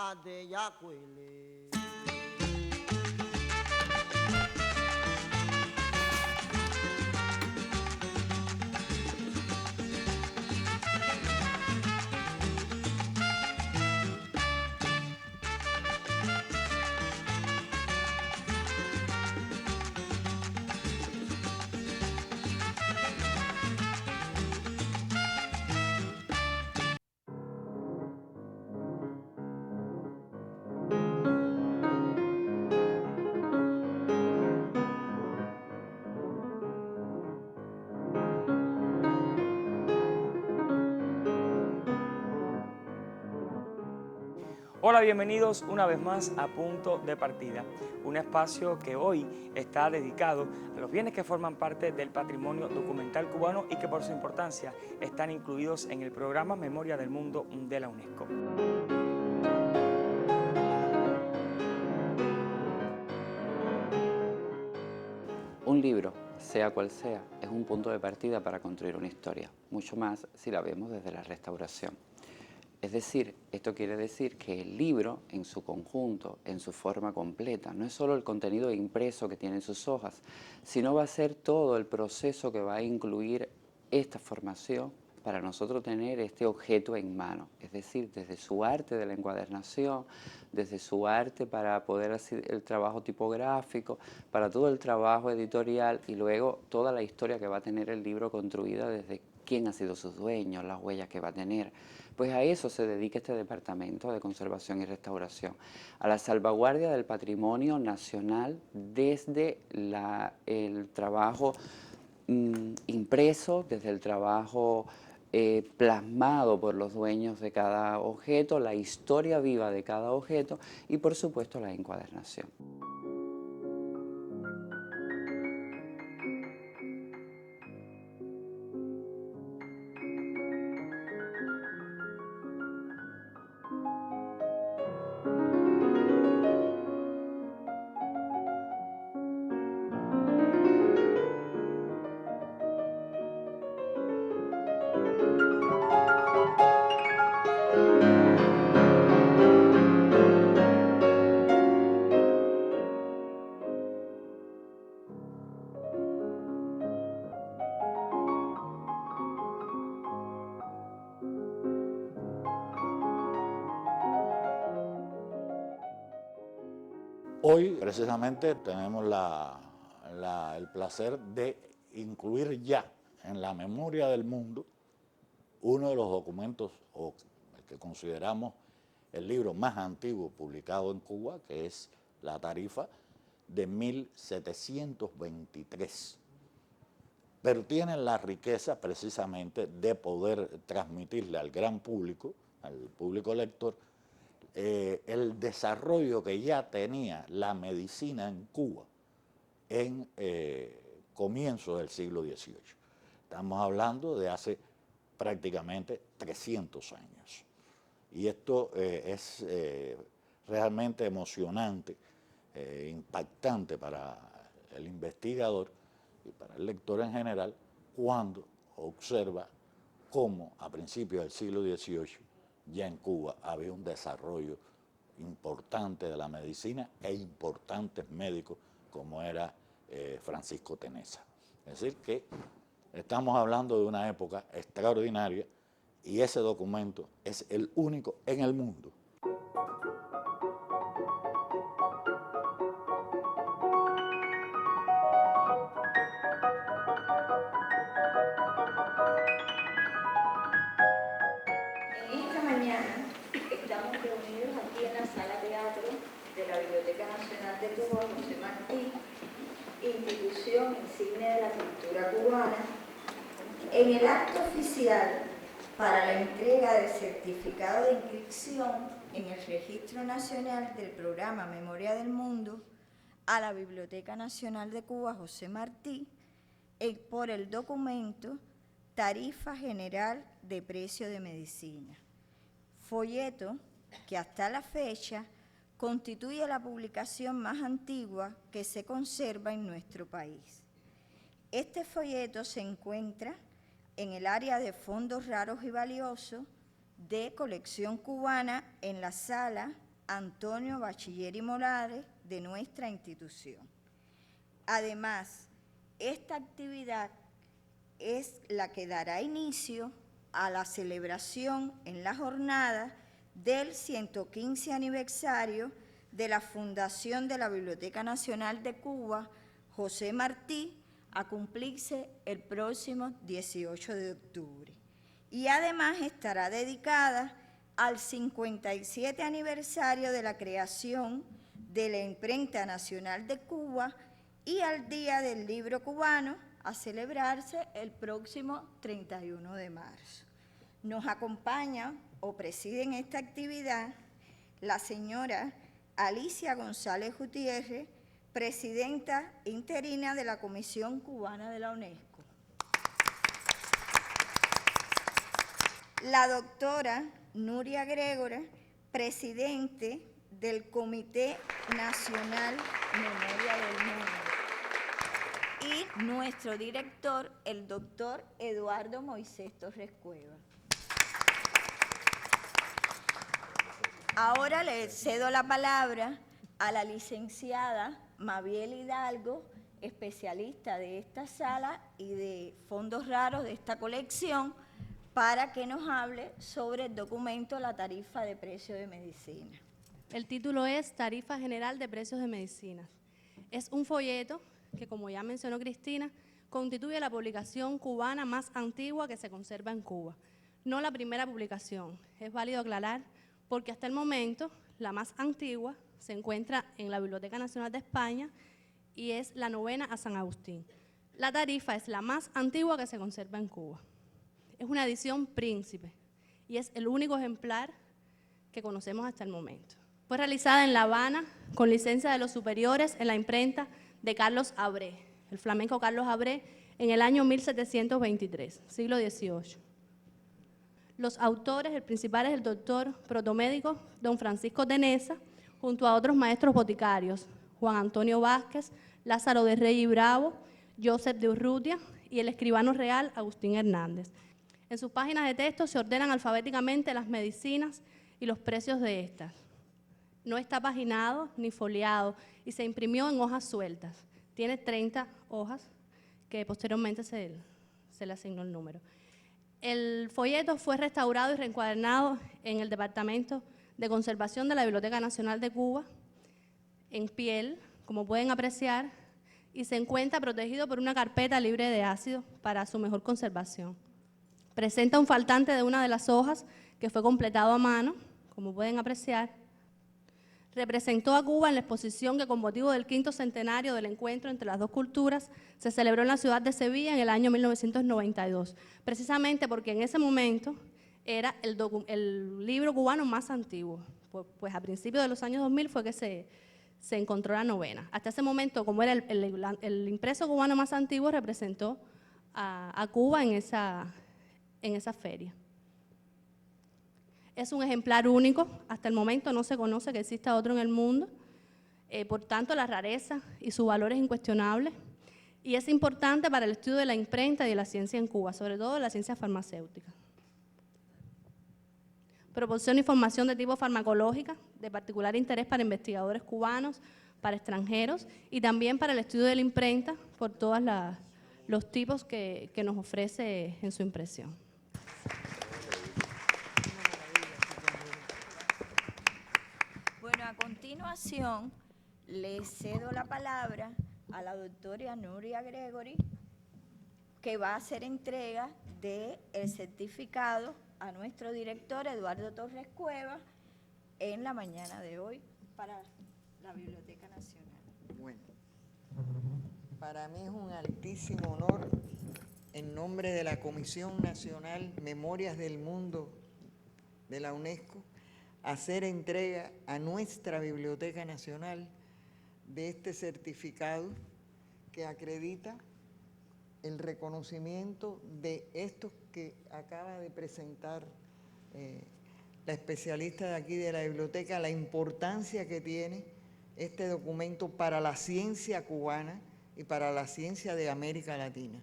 María de Yacuele. Hola, bienvenidos una vez más a Punto de Partida, un espacio que hoy está dedicado a los bienes que forman parte del patrimonio documental cubano y que por su importancia están incluidos en el programa Memoria del Mundo de la UNESCO. Un libro, sea cual sea, es un punto de partida para construir una historia, mucho más si la vemos desde la restauración. Es decir, esto quiere decir que el libro, en su conjunto, en su forma completa, no es solo el contenido impreso que tiene sus hojas, sino va a ser todo el proceso que va a incluir esta formación para nosotros tener este objeto en mano. Es decir, desde su arte de la encuadernación, desde su arte para poder hacer el trabajo tipográfico, para todo el trabajo editorial y luego toda la historia que va a tener el libro construida desde quién ha sido sus dueños, las huellas que va a tener. Pues a eso se dedica este departamento de conservación y restauración, a la salvaguardia del patrimonio nacional desde el trabajo impreso, desde el trabajo plasmado por los dueños de cada objeto, la historia viva de cada objeto y por supuesto la encuadernación. Hoy precisamente tenemos el placer de incluir ya en la memoria del mundo uno de los documentos, o el que consideramos el libro más antiguo publicado en Cuba, que es la Tarifa de 1723. Pero tiene la riqueza precisamente de poder transmitirle al gran público, al público lector, el desarrollo que ya tenía la medicina en Cuba en comienzos del siglo XVIII. Estamos hablando de hace prácticamente 300 años. Y esto es realmente emocionante, impactante para el investigador y para el lector en general cuando observa cómo a principios del siglo XVIII ya en Cuba había un desarrollo importante de la medicina e importantes médicos como era Francisco Teneza. Es decir, que estamos hablando de una época extraordinaria y ese documento es el único en el mundo. En esta mañana estamos reunidos aquí en la sala teatro de la Biblioteca Nacional de Cuba, José Martí, institución insignia de la cultura cubana, en el acto oficial para la entrega del certificado de inscripción en el Registro Nacional del Programa Memoria del Mundo a la Biblioteca Nacional de Cuba, José Martí, por el documento Tarifa General de Precio de Medicina, folleto que hasta la fecha constituye la publicación más antigua que se conserva en nuestro país. Este folleto se encuentra en el área de fondos raros y valiosos de colección cubana en la sala Antonio Bachiller y Morales de nuestra institución. Además, esta actividad es la que dará inicio a la celebración en la jornada del 115 aniversario de la fundación de la Biblioteca Nacional de Cuba, José Martí, a cumplirse el próximo 18 de octubre. Y además estará dedicada al 57 aniversario de la creación de la Imprenta Nacional de Cuba y al Día del Libro Cubano, a celebrarse el próximo 31 de marzo. Nos acompaña o preside en esta actividad la señora Alicia González Gutiérrez, presidenta interina de la Comisión Cubana de la UNESCO. La doctora Nuria Gregory, presidente del Comité Nacional Memoria del Mundo. Y nuestro director, el doctor Eduardo Moisés Torres Cueva. Ahora le cedo la palabra a la licenciada Mabiel Hidalgo, especialista de esta sala y de fondos raros de esta colección, para que nos hable sobre el documento La Tarifa de Precios de Medicina. El título es Tarifa General de Precios de Medicinas. Es un folleto que, como ya mencionó Cristina, constituye la publicación cubana más antigua que se conserva en Cuba. No la primera publicación, es válido aclarar, porque hasta el momento la más antigua se encuentra en la Biblioteca Nacional de España y es la 9ª a San Agustín. La tarifa es la más antigua que se conserva en Cuba. Es una edición príncipe y es el único ejemplar que conocemos hasta el momento. Fue realizada en La Habana con licencia de los superiores en la imprenta de Carlos Habré, el flamenco Carlos Habré, en el año 1723, siglo XVIII. Los autores, el principal es el doctor protomédico don Francisco Tenesa, junto a otros maestros boticarios, Juan Antonio Vázquez, Lázaro de Rey y Bravo, Joseph de Urrutia y el escribano real Agustín Hernández. En sus páginas de texto se ordenan alfabéticamente las medicinas y los precios de estas. No está paginado ni foliado y se imprimió en hojas sueltas. Tiene 30 hojas que posteriormente se le asignó el número. El folleto fue restaurado y reencuadernado en el Departamento de Conservación de la Biblioteca Nacional de Cuba, en piel, como pueden apreciar, y se encuentra protegido por una carpeta libre de ácido para su mejor conservación. Presenta un faltante de una de las hojas que fue completado a mano, como pueden apreciar. Representó a Cuba en la exposición que, con motivo del 5º centenario del encuentro entre las dos culturas, se celebró en la ciudad de Sevilla en el año 1992, precisamente porque en ese momento era el libro cubano más antiguo, pues a principios de los años 2000 fue que se encontró la 9ª. Hasta ese momento, como era el impreso cubano más antiguo, representó a Cuba en esa feria. Es un ejemplar único, hasta el momento no se conoce que exista otro en el mundo, por tanto la rareza y su valor es incuestionable y es importante para el estudio de la imprenta y de la ciencia en Cuba, sobre todo de la ciencia farmacéutica. Proporciona información de tipo farmacológica, de particular interés para investigadores cubanos, para extranjeros y también para el estudio de la imprenta por todos los tipos que nos ofrece en su impresión. Bueno, a continuación le cedo la palabra a la doctora Nuria Gregory, que va a hacer entrega del certificado a nuestro director Eduardo Torres Cueva en la mañana de hoy para la Biblioteca Nacional. Bueno, para mí es un altísimo honor, en nombre de la Comisión Nacional Memorias del Mundo de la UNESCO, hacer entrega a nuestra Biblioteca Nacional de este certificado que acredita el reconocimiento de estos que acaba de presentar la especialista de aquí de la biblioteca, la importancia que tiene este documento para la ciencia cubana y para la ciencia de América Latina.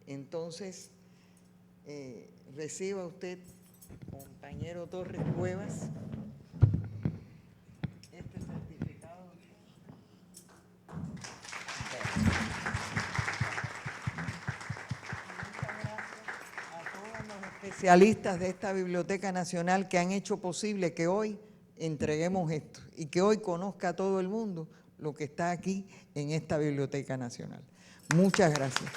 Entonces, reciba usted, compañero Torres Cuevas, especialistas de esta Biblioteca Nacional que han hecho posible que hoy entreguemos esto y que hoy conozca a todo el mundo lo que está aquí en esta Biblioteca Nacional. Muchas gracias.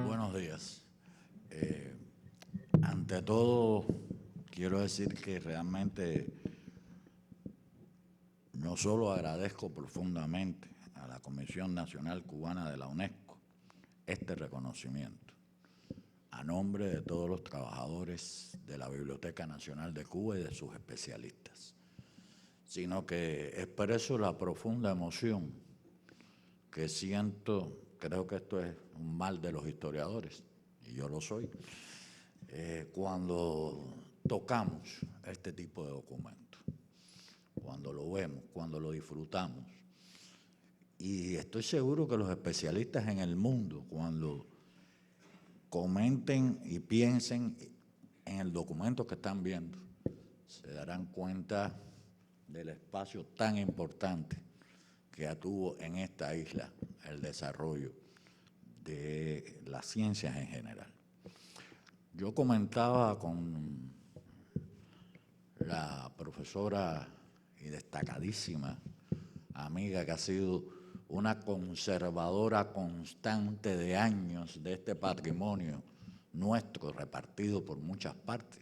Buenos días. Ante todo, quiero decir que realmente no solo agradezco profundamente a la Comisión Nacional Cubana de la UNESCO este reconocimiento, a nombre de todos los trabajadores de la Biblioteca Nacional de Cuba y de sus especialistas, sino que expreso la profunda emoción que siento. Creo que esto es un mal de los historiadores, y yo lo soy, cuando tocamos este tipo de documentos, cuando lo vemos, cuando lo disfrutamos. Y estoy seguro que los especialistas en el mundo, cuando comenten y piensen en el documento que están viendo, se darán cuenta del espacio tan importante que tuvo en esta isla el desarrollo de las ciencias en general. Yo comentaba con la profesora y destacadísima amiga que ha sido una conservadora constante de años de este patrimonio nuestro, repartido por muchas partes,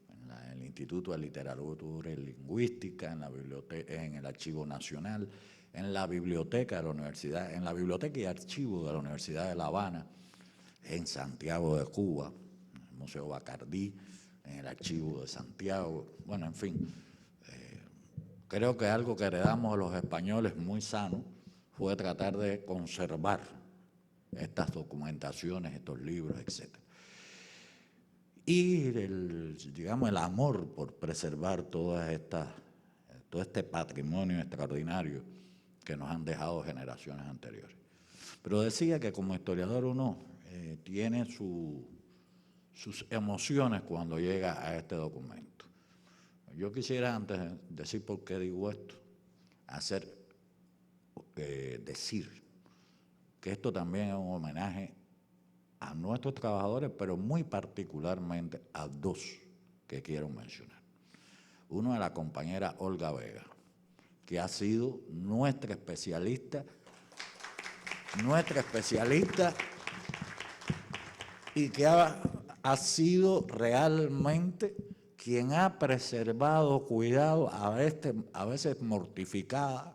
en el Instituto de Literatura y Lingüística, en la biblioteca, en el Archivo Nacional, en la biblioteca de la Universidad, en la biblioteca y archivo de la Universidad de La Habana, en Santiago de Cuba, en el Museo Bacardí, en el Archivo de Santiago, bueno, en fin. Creo que algo que heredamos a los españoles muy sano fue tratar de conservar estas documentaciones, estos libros, etc. Y digamos, el amor por preservar todo este patrimonio extraordinario que nos han dejado generaciones anteriores. Pero decía que como historiador uno tiene sus emociones cuando llega a este documento. Yo quisiera, antes de decir por qué digo esto, decir que esto también es un homenaje a nuestros trabajadores, pero muy particularmente a dos que quiero mencionar. Uno es la compañera Olga Vega, que ha sido nuestra especialista y que ha sido realmente quien ha preservado, cuidado, a veces mortificada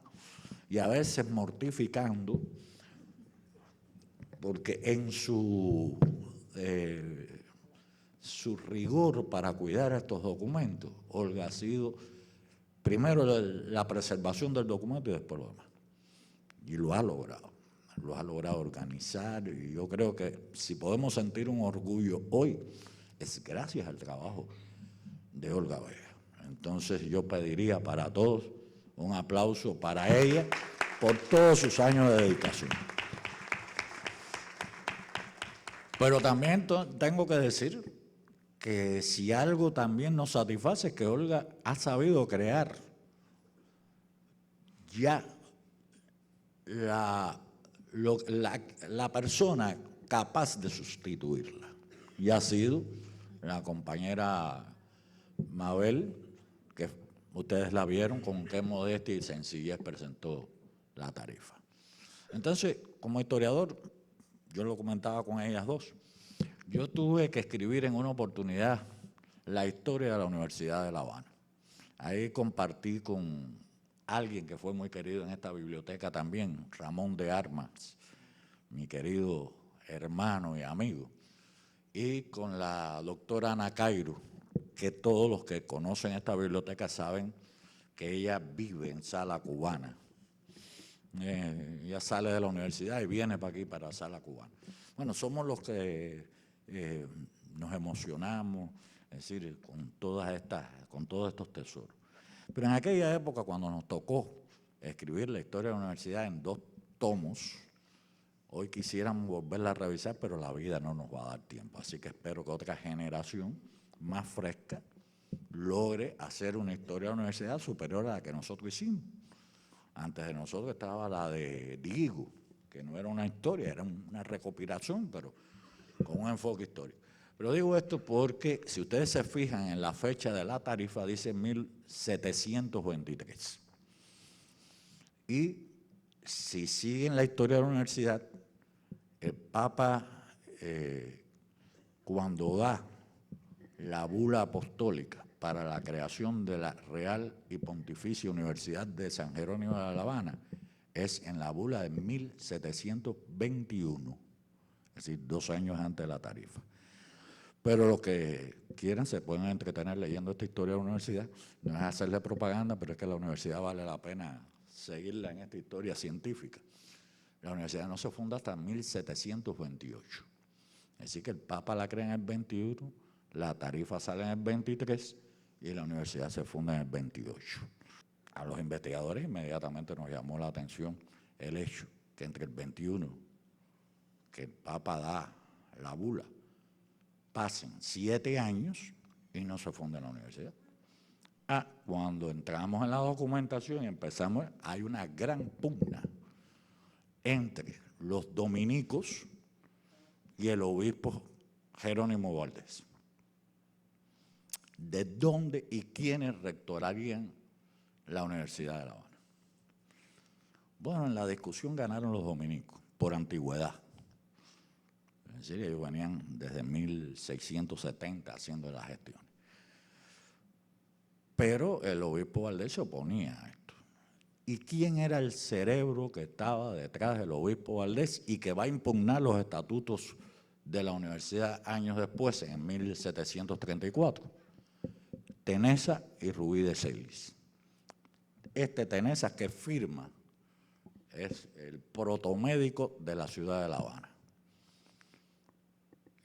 y a veces mortificando, porque en su rigor para cuidar estos documentos, Olga ha sido primero la preservación del documento y después lo demás. Y lo ha logrado organizar, y yo creo que si podemos sentir un orgullo hoy, es gracias al trabajo de Olga Vega. Entonces yo pediría para todos un aplauso para ella por todos sus años de dedicación. Pero también tengo que decir que si algo también nos satisface es que Olga ha sabido crear ya la persona capaz de sustituirla. Y ha sido la compañera Mabel, que ustedes la vieron con qué modestia y sencillez presentó la tarifa. Entonces, como historiador, yo lo comentaba con ellas dos, yo tuve que escribir en una oportunidad la historia de la Universidad de La Habana. Ahí compartí con alguien que fue muy querido en esta biblioteca también, Ramón de Armas, mi querido hermano y amigo, y con la doctora Ana Cairo, que todos los que conocen esta biblioteca saben que ella vive en Sala Cubana. Ella sale de la universidad y viene para aquí, para Sala Cubana. Bueno, somos los que nos emocionamos, es decir, con todos estos tesoros. Pero en aquella época, cuando nos tocó escribir la historia de la universidad en 2 tomos, hoy quisiéramos volverla a revisar, pero la vida no nos va a dar tiempo. Así que espero que otra generación más fresca logre hacer una historia de la universidad superior a la que nosotros hicimos. Antes de nosotros estaba la de Diego, que no era una historia, era una recopilación, pero con un enfoque histórico. Pero digo esto porque si ustedes se fijan en la fecha de la tarifa, dice 1723. Y si siguen la historia de la universidad, el Papa, cuando da la bula apostólica para la creación de la Real y Pontificia Universidad de San Jerónimo de La Habana, es en la bula de 1721, es decir, 2 años antes de la tarifa. Pero los que quieran se pueden entretener leyendo esta historia de la universidad. No es hacerle propaganda, pero es que la universidad vale la pena seguirla en esta historia científica. La universidad no se funda hasta 1728. Así que el Papa la crea en el 21, la tarifa sale en el 23 y la universidad se funda en el 28. A los investigadores inmediatamente nos llamó la atención el hecho que entre el 21, que el Papa da la bula, pasen 7 años y no se funda la universidad. Cuando entramos en la documentación y empezamos, hay una gran pugna entre los dominicos y el obispo Jerónimo Valdés. ¿De dónde y quiénes rectorarían la Universidad de La Habana? Bueno, en la discusión ganaron los dominicos, por antigüedad. Es decir, ellos venían desde 1670 haciendo las gestiones. Pero el obispo Valdés se oponía a esto. ¿Y quién era el cerebro que estaba detrás del obispo Valdés y que va a impugnar los estatutos de la universidad años después, en 1734? Tenesa y Rubí de Celis. Tenesa que firma es el protomédico de la ciudad de La Habana.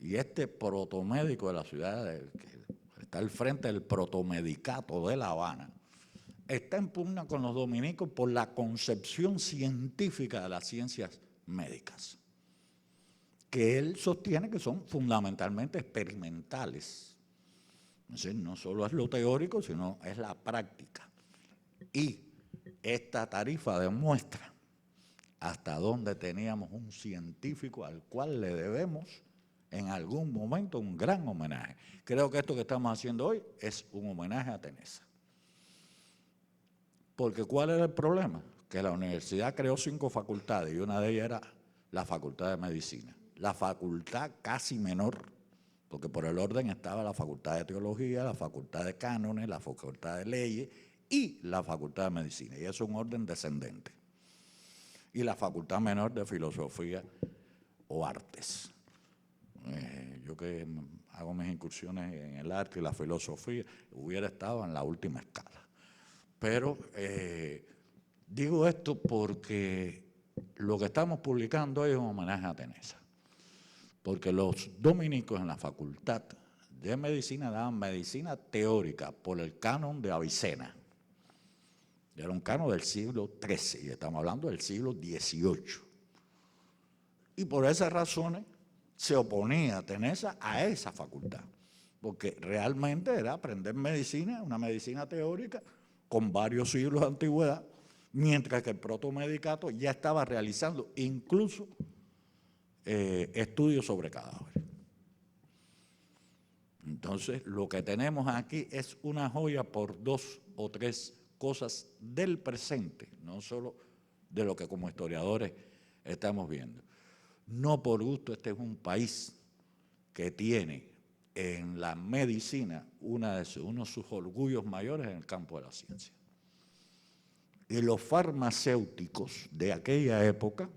Y protomédico de la ciudad, que está al frente del protomedicato de La Habana, está en pugna con los dominicos por la concepción científica de las ciencias médicas, que él sostiene que son fundamentalmente experimentales. Es decir, no solo es lo teórico, sino es la práctica. Y esta tarifa demuestra hasta dónde teníamos un científico al cual le debemos en algún momento un gran homenaje. Creo que esto que estamos haciendo hoy es un homenaje a Tenesa. Porque ¿cuál era el problema? Que la universidad creó 5 facultades y una de ellas era la Facultad de Medicina. La facultad casi menor, porque por el orden estaba la Facultad de Teología, la Facultad de Cánones, la Facultad de Leyes y la Facultad de Medicina. Y eso es un orden descendente. Y la Facultad menor de Filosofía o Artes. Yo que hago mis incursiones en el arte y la filosofía, hubiera estado en la última escala. Pero digo esto porque lo que estamos publicando hoy es un homenaje a Tenesa. Porque los dominicos en la Facultad de Medicina daban medicina teórica por el canon de Avicena. Era un canon del siglo XIII y estamos hablando del siglo XVIII. Y por esas razones se oponía Tenesa a esa facultad, porque realmente era aprender medicina, una medicina teórica con varios siglos de antigüedad, mientras que el protomedicato ya estaba realizando incluso estudios sobre cadáveres. Entonces, lo que tenemos aquí es una joya por 2 o 3 cosas del presente, no solo de lo que como historiadores estamos viendo. No por gusto, este es un país que tiene en la medicina uno de sus orgullos mayores en el campo de la ciencia. Y los farmacéuticos de aquella época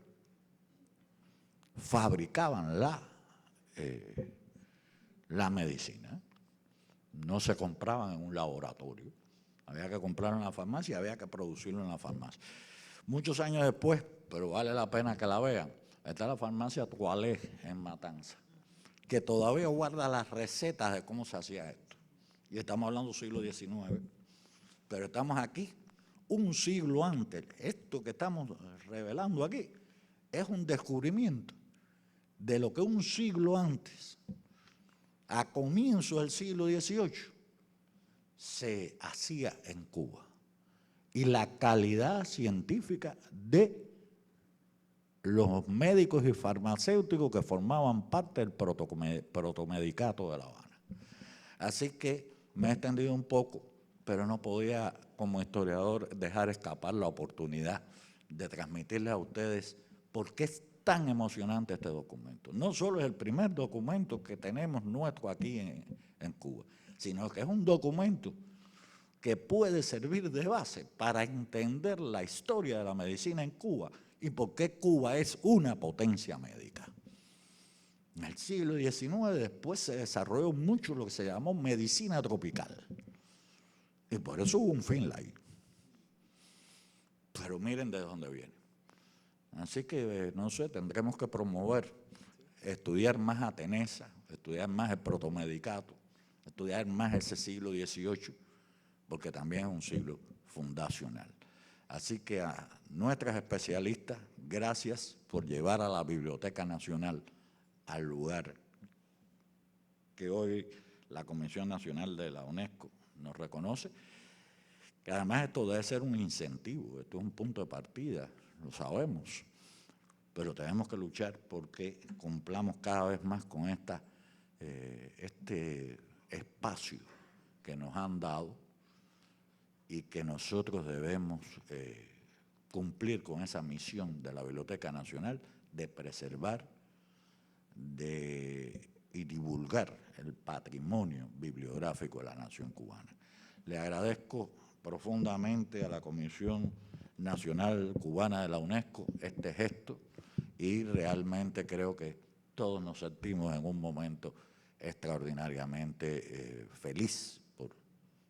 fabricaban la medicina. No se compraban en un laboratorio. Había que comprarlo en la farmacia, había que producirlo en la farmacia. Muchos años después, pero vale la pena que la vean, está la farmacia Toalé en Matanza, que todavía guarda las recetas de cómo se hacía esto. Y estamos hablando del siglo XIX, pero estamos aquí un siglo antes. Esto que estamos revelando aquí es un descubrimiento de lo que un siglo antes, a comienzos del siglo XVIII, se hacía en Cuba. Y la calidad científica de los médicos y farmacéuticos que formaban parte del protomedicato de La Habana. Así que me he extendido un poco, pero no podía, como historiador, dejar escapar la oportunidad de transmitirles a ustedes por qué es tan emocionante este documento. No solo es el primer documento que tenemos nuestro aquí en Cuba, sino que es un documento que puede servir de base para entender la historia de la medicina en Cuba y por qué Cuba es una potencia médica. En el siglo XIX después se desarrolló mucho lo que se llamó medicina tropical. Y por eso hubo un Finlay. Pero miren de dónde viene. Así que, no sé, tendremos que promover, estudiar más a Tenesa, estudiar más el protomedicato, estudiar más ese siglo XVIII, porque también es un siglo fundacional. Así que a nuestras especialistas, gracias por llevar a la Biblioteca Nacional al lugar que hoy la Comisión Nacional de la UNESCO nos reconoce, que además esto debe ser un incentivo, esto es un punto de partida, lo sabemos, pero tenemos que luchar porque cumplamos cada vez más con este espacio que nos han dado y que nosotros debemos cumplir con esa misión de la Biblioteca Nacional de preservar y divulgar el patrimonio bibliográfico de la nación cubana. Le agradezco profundamente a la Comisión Nacional Cubana de la UNESCO este gesto y realmente creo que todos nos sentimos en un momento extraordinariamente feliz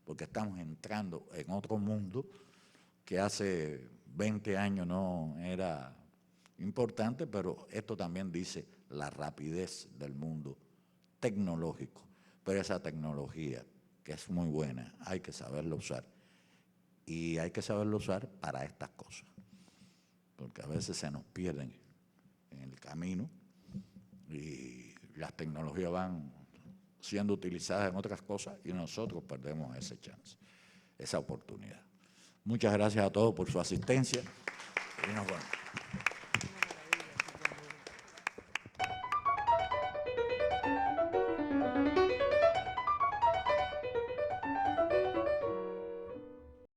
porque estamos entrando en otro mundo que hace 20 años no era importante, pero esto también dice la rapidez del mundo tecnológico. Pero esa tecnología, que es muy buena, hay que saberla usar. Y hay que saberlo usar para estas cosas, porque a veces se nos pierden en el camino y las tecnologías van siendo utilizadas en otras cosas y nosotros perdemos ese chance, esa oportunidad. Muchas gracias a todos por su asistencia y nos vemos.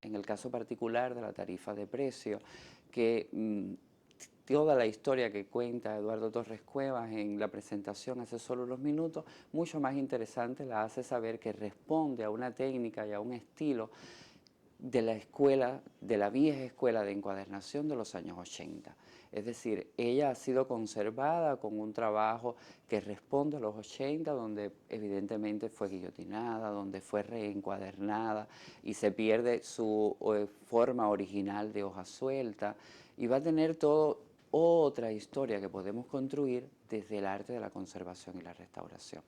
En el caso particular de la tarifa de precio, que toda la historia que cuenta Eduardo Torres Cuevas en la presentación hace solo unos minutos, mucho más interesante la hace saber que responde a una técnica y a un estilo de la escuela, de la vieja escuela de encuadernación de los años 80. Es decir, ella ha sido conservada con un trabajo que responde a los 80, donde evidentemente fue guillotinada, donde fue reencuadernada y se pierde su forma original de hoja suelta y va a tener todo otra historia que podemos construir desde el arte de la conservación y la restauración.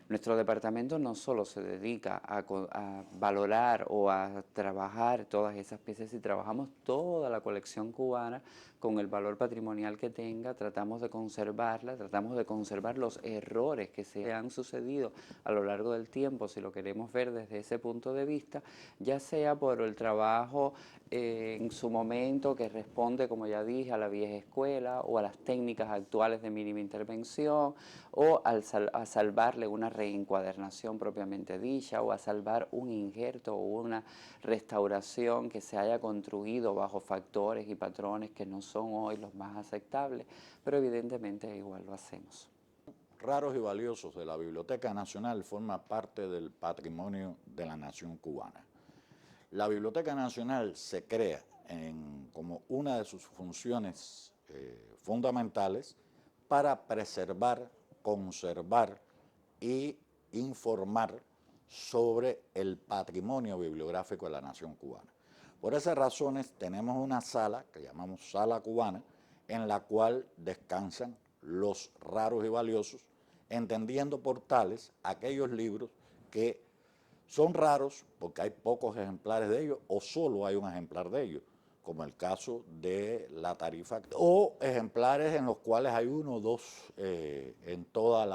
Nuestro departamento no solo se dedica a valorar o a trabajar todas esas piezas, y trabajamos toda la colección cubana con el valor patrimonial que tenga, tratamos de conservarla, tratamos de conservar los errores que se han sucedido a lo largo del tiempo, si lo queremos ver desde ese punto de vista, ya sea por el trabajo en su momento que responde, como ya dije, a la vieja escuela o a las técnicas actuales de mínima intervención, o a salvarle una reencuadernación propiamente dicha, o a salvar un injerto o una restauración que se haya construido bajo factores y patrones que no son hoy los más aceptables, pero evidentemente igual lo hacemos. Raros y valiosos de la Biblioteca Nacional forma parte del patrimonio de la nación cubana. La Biblioteca Nacional se crea como una de sus funciones fundamentales para preservar, conservar y informar sobre el patrimonio bibliográfico de la nación cubana. Por esas razones tenemos una sala que llamamos Sala Cubana, en la cual descansan los raros y valiosos, entendiendo por tales aquellos libros que son raros porque hay pocos ejemplares de ellos o solo hay un ejemplar de ellos, como el caso de la tarifa, o ejemplares en los cuales hay uno o dos en toda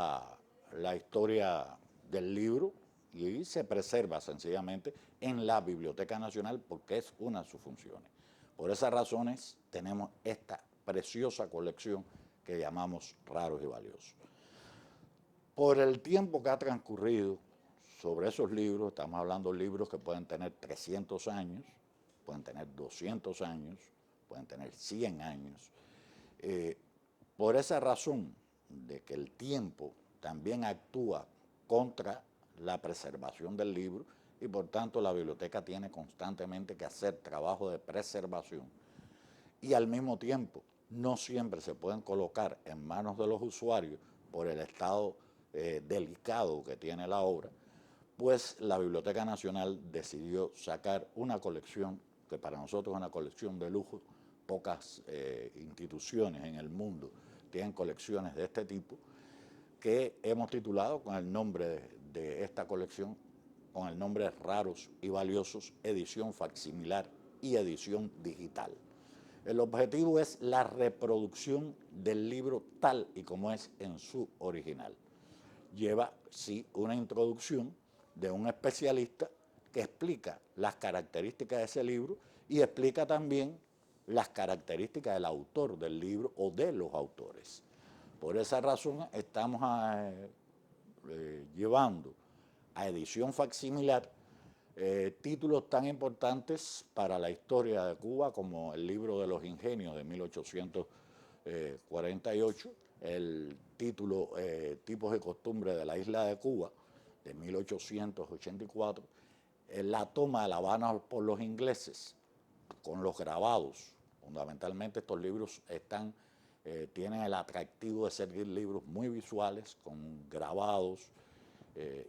la historia del libro, y se preserva sencillamente en la Biblioteca Nacional porque es una de sus funciones. Por esas razones tenemos esta preciosa colección que llamamos Raros y Valiosos. Por el tiempo que ha transcurrido sobre esos libros, estamos hablando de libros que pueden tener 300 años, pueden tener 200 años, pueden tener 100 años. Por esa razón de que el tiempo también actúa contra la preservación del libro y por tanto la biblioteca tiene constantemente que hacer trabajo de preservación y al mismo tiempo no siempre se pueden colocar en manos de los usuarios por el estado delicado que tiene la obra, pues la Biblioteca Nacional decidió sacar una colección que para nosotros es una colección de lujo. Pocas instituciones en el mundo tienen colecciones de este tipo, que hemos titulado con el nombre de esta colección, con el nombre Raros y Valiosos, edición facsimilar y edición digital. El objetivo es la reproducción del libro tal y como es en su original. Lleva, sí, una introducción de un especialista que explica las características de ese libro y explica también las características del autor del libro o de los autores. Por esa razón estamos llevando a edición facsimilar títulos tan importantes para la historia de Cuba como el libro de los ingenios de 1848, el título Tipos y costumbres de la isla de Cuba de 1884, la toma de La Habana por los ingleses con los grabados. Fundamentalmente estos libros tienen el atractivo de ser libros muy visuales, con grabados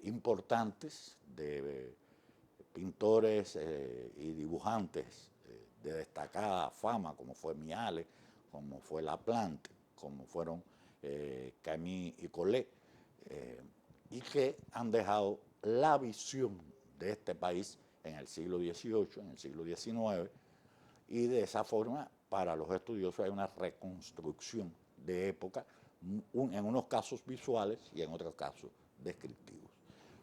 importantes de pintores y dibujantes de destacada fama, como fue Miale, como fue Laplante, como fueron Camille y Collet, y que han dejado la visión de este país en el siglo XVIII, en el siglo XIX, y de esa forma para los estudiosos hay una reconstrucción de época, en unos casos visuales y en otros casos descriptivos.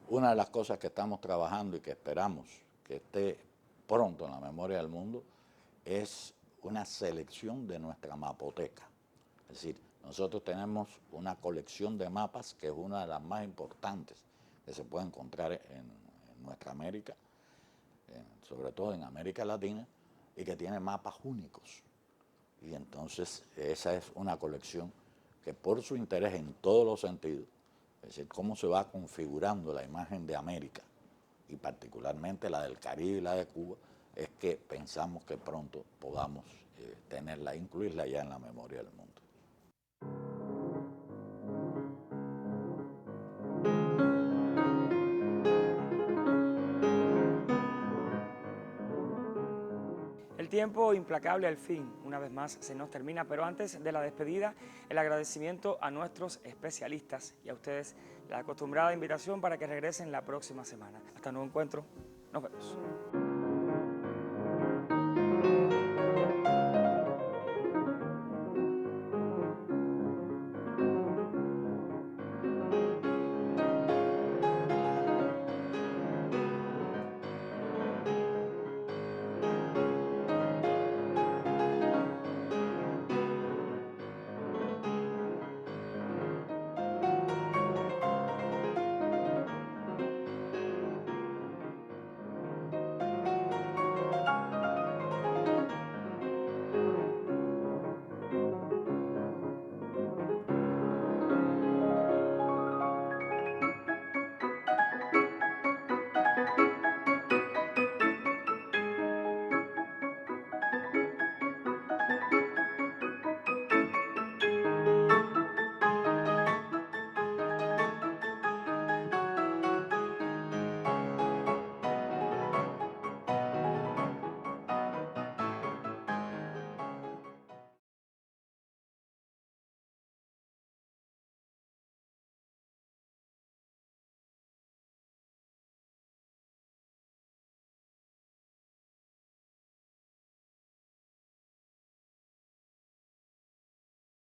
Una de las cosas que estamos trabajando y que esperamos que esté pronto en la memoria del mundo es una selección de nuestra mapoteca. Es decir, nosotros tenemos una colección de mapas que es una de las más importantes que se puede encontrar en nuestra América, sobre todo en América Latina, y que tiene mapas únicos. Y entonces esa es una colección que por su interés en todos los sentidos, es decir, cómo se va configurando la imagen de América, y particularmente la del Caribe y la de Cuba, es que pensamos que pronto podamos tenerla, incluirla ya en la memoria del mundo. El tiempo implacable al fin, una vez más, se nos termina, pero antes de la despedida, el agradecimiento a nuestros especialistas y a ustedes la acostumbrada invitación para que regresen la próxima semana. Hasta un nuevo encuentro, nos vemos.